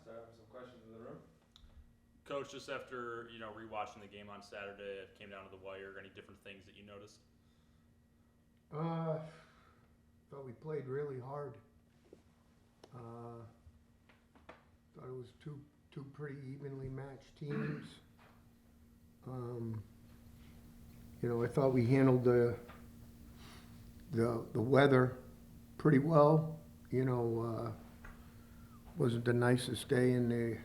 Start off with some questions in the room. Coach, just after rewatching the game on Saturday, it came down to the wire. Any different things that you noticed? Thought we played really hard. Thought it was two pretty evenly matched teams. I thought we handled the weather pretty well. Wasn't the nicest day in the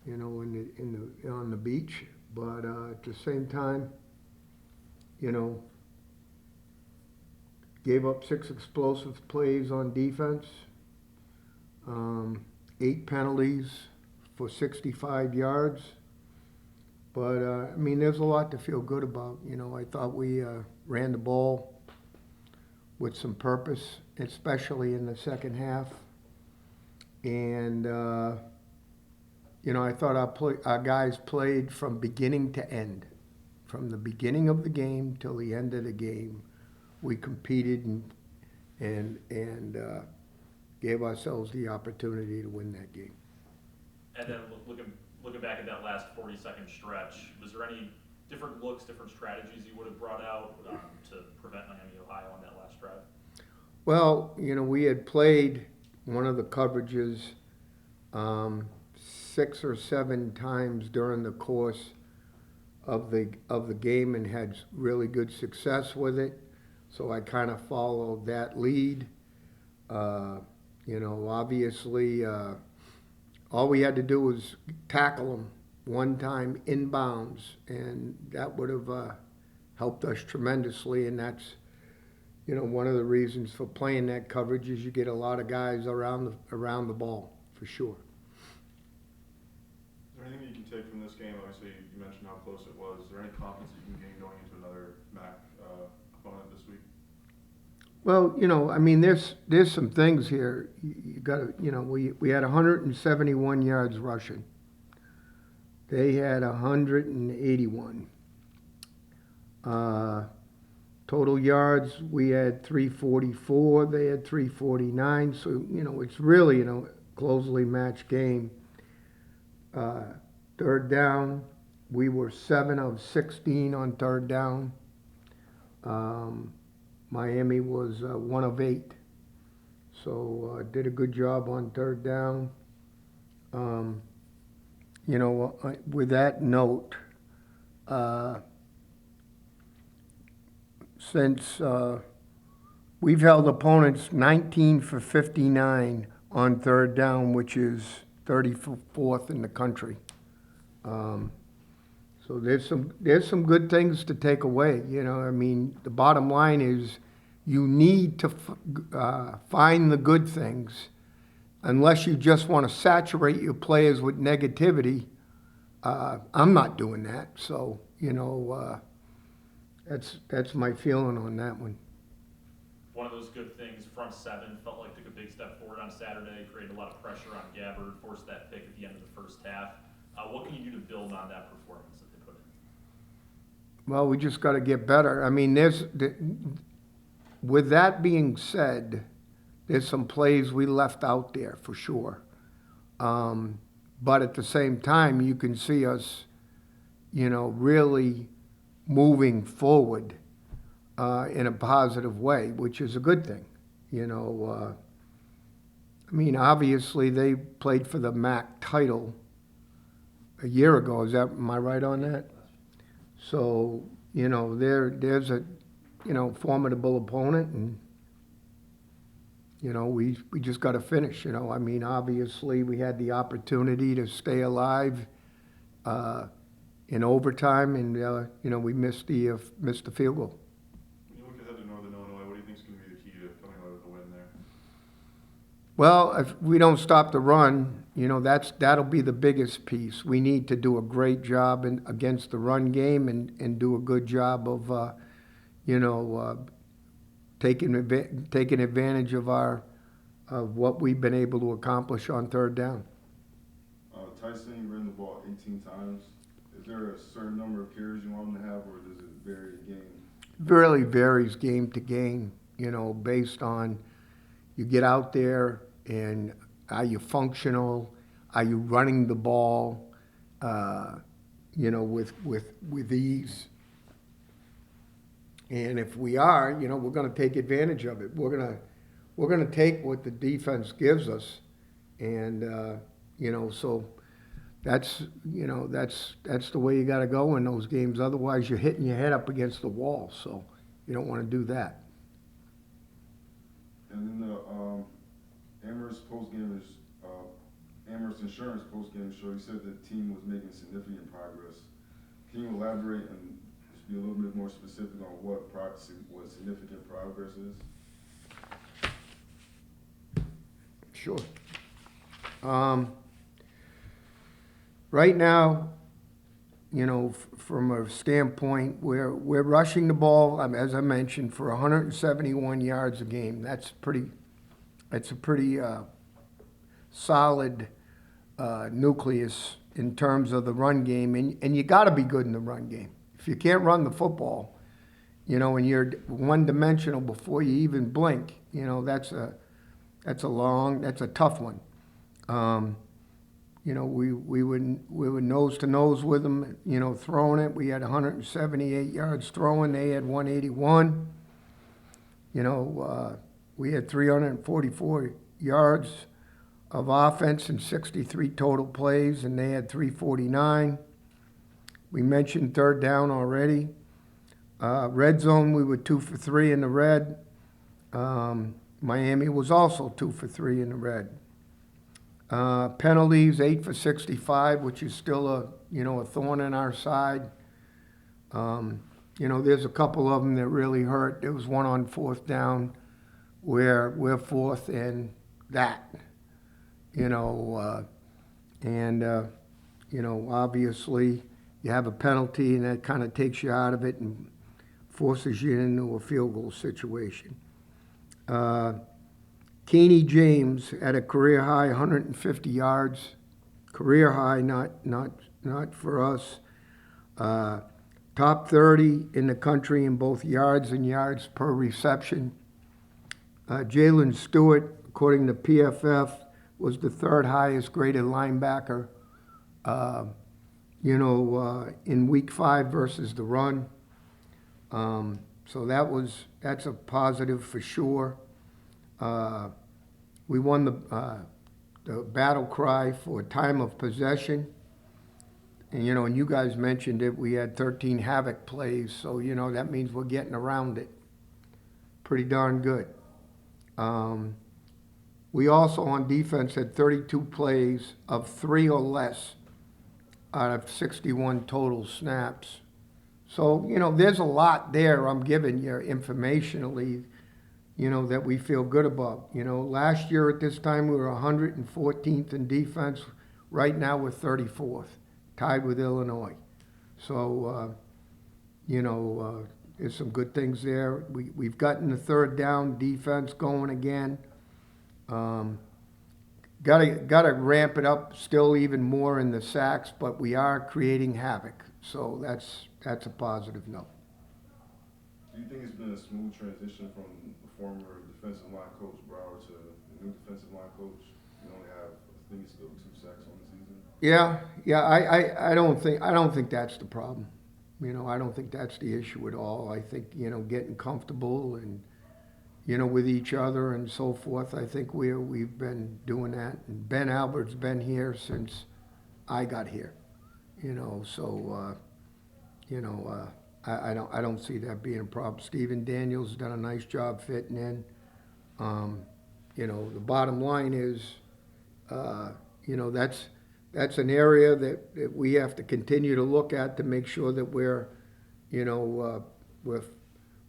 on the beach, but at the same time, gave up 6 explosive plays on defense, 8 penalties for 65 yards. But, there's a lot to feel good about. I thought we ran the ball with some purpose, especially in the second half. And, I thought our guys played from beginning to end. From the beginning of the game till the end of the game, we competed and gave ourselves the opportunity to win that game. And then looking back at that last 40-second stretch, was there any different looks, different strategies you would have brought out to prevent Miami, Ohio on that last drive? Well, we had played one of the coverages 6 or 7 times during the course of the game and had really good success with it. So I kind of followed that lead. Obviously, all we had to do was tackle them one time inbounds, and that would have helped us tremendously. And that's, one of the reasons for playing that coverage is you get a lot of guys around the ball, for sure. Is there anything you can take from this game? Obviously, you mentioned how close it was. Is there any confidence that you can gain going into another MAC opponent this week? Well, there's some things here. You got to, we had 171 yards rushing. They had 181. Total yards, we had 344. They had 349. So, it's really, a closely matched game. Third down, we were 7 of 16 on third down. Miami was 1 of 8. So did a good job on third down. With that note, since we've held opponents 19 for 59 on third down, which is 34th in the country. So there's some good things to take away. The bottom line is you need to find the good things. Unless you just want to saturate your players with negativity, I'm not doing that. So, that's my feeling on that one. One of those good things, front seven, felt like took a big step forward on Saturday, created a lot of pressure on Gabbard, forced that pick at the end of the first half. What can you do to build on that performance that they put in? Well, we just got to get better. With that being said, there's some plays we left out there for sure. But at the same time, you can see us, really moving forward in a positive way, which is a good thing. Obviously they played for the MAC title a year ago. Am I right on that? So, there's a, formidable opponent, and, we just got to finish. Obviously we had the opportunity to stay alive in overtime, and we missed the field goal. When you look ahead to Northern Illinois, what do you think is going to be the key to coming away with a win there? Well, if we don't stop the run, that'll be the biggest piece. We need to do a great job against the run game and do a good job of, taking advantage of what we've been able to accomplish on third down. Tyson, you ran the ball 18 times. Is there a certain number of carries you want him to have, or does it vary game? It really varies game to game, based on you get out there and are you functional? Are you running the ball, with ease? And if we are, we're gonna take advantage of it. We're gonna take what the defense gives us, and so that's the way you gotta go in those games. Otherwise, you're hitting your head up against the wall. So you don't want to do that. And then the Amherst postgame is Amherst Insurance postgame show. You said the team was making significant progress. Can you elaborate and just be a little bit more specific on what significant progress is? Sure. Right now, from a standpoint, we're rushing the ball, as I mentioned, for 171 yards a game. That's a pretty solid nucleus in terms of the run game, and you got to be good in the run game. If you can't run the football, and you're one-dimensional before you even blink, that's a tough one. We were nose to nose with them, throwing it. We had 178 yards throwing. They had 181. We had 344 yards of offense and 63 total plays, and they had 349. We mentioned third down already. Red zone, we were 2 for 3 in the red. Miami was also 2 for 3 in the red. Penalties, 8 for 65, which is still a thorn in our side. There's a couple of them that really hurt. There was one on fourth down where we're fourth and that, obviously you have a penalty and that kind of takes you out of it and forces you into a field goal situation. Keeney James had a career high 150 yards, career high, not for us. Top 30 in the country in both yards and yards per reception. Jalen Stewart, according to PFF, was the third highest graded linebacker, in week 5 versus the run. So that's a positive for sure. We won the battle cry for time of possession. And, and you guys mentioned it, we had 13 havoc plays, so, that means we're getting around it. Pretty darn good. We also, on defense, had 32 plays of 3 or less out of 61 total snaps. So, there's a lot there I'm giving you informationally, that we feel good about. Last year at this time, we were 114th in defense. Right now, we're 34th, tied with Illinois. So, there's some good things there. We've gotten the third down defense going again. Gotta ramp it up still even more in the sacks, but we are creating havoc. So that's a positive note. Do you think it's been a smooth transition from the former defensive line coach Brower to the new defensive line coach? You only have, I think it's still 2 sacks on the season. Yeah. I don't think that's the problem. I don't think that's the issue at all. I think getting comfortable and with each other and so forth. I think we've been doing that. And Ben Albert's been here since I got here. So I don't see that being a problem. Stephen Daniels done a nice job fitting in. The bottom line is, that's an area that we have to continue to look at to make sure that we're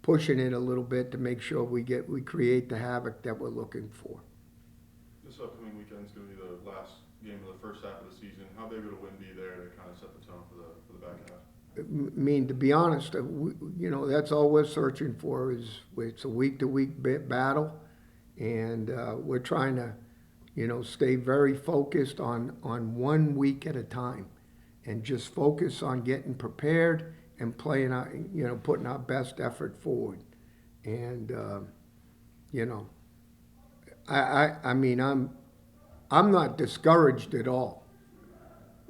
pushing it a little bit to make sure we create the havoc that we're looking for. This upcoming weekend is going to be the last game of the first half of the season. How big would a win be there to kind of set the tone for the back half? I mean, to be honest, that's all we're searching for is it's a week-to-week battle, and we're trying to, stay very focused on 1 week at a time, and just focus on getting prepared and playing our, putting our best effort forward. And, I'm I'm not discouraged at all.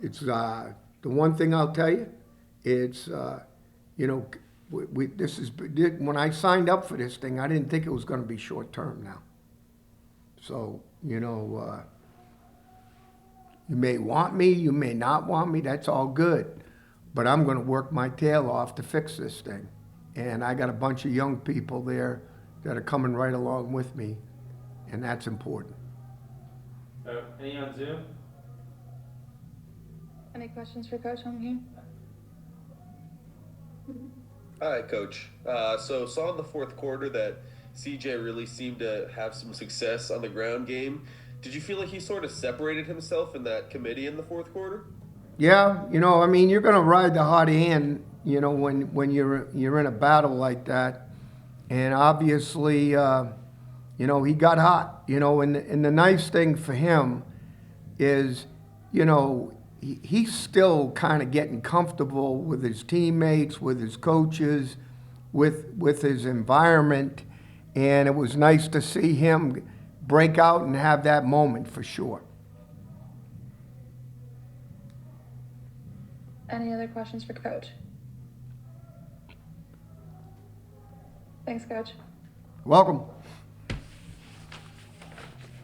It's, the one thing I'll tell you, it's, you know, this is, when I signed up for this thing, I didn't think it was gonna be short-term now. So, you know, you may want me, you may not want me, that's all good. But I'm gonna work my tail off to fix this thing. And I got a bunch of young people there that are coming right along with me, and that's important. Any on Zoom? Any questions for Coach on here? Hi, Coach. So saw in the fourth quarter that CJ really seemed to have some success on the ground game. Did you feel like he sort of separated himself in that committee in the fourth quarter? Yeah, you know, I mean, you're gonna ride the hot hand, you know, when you're in a battle like that. And obviously, you know, he got hot, you know, and the nice thing for him is, you know, he's still kind of getting comfortable with his teammates, with his coaches, with his environment. And it was nice to see him break out and have that moment for sure. Any other questions for Coach? Thanks, Coach. Welcome.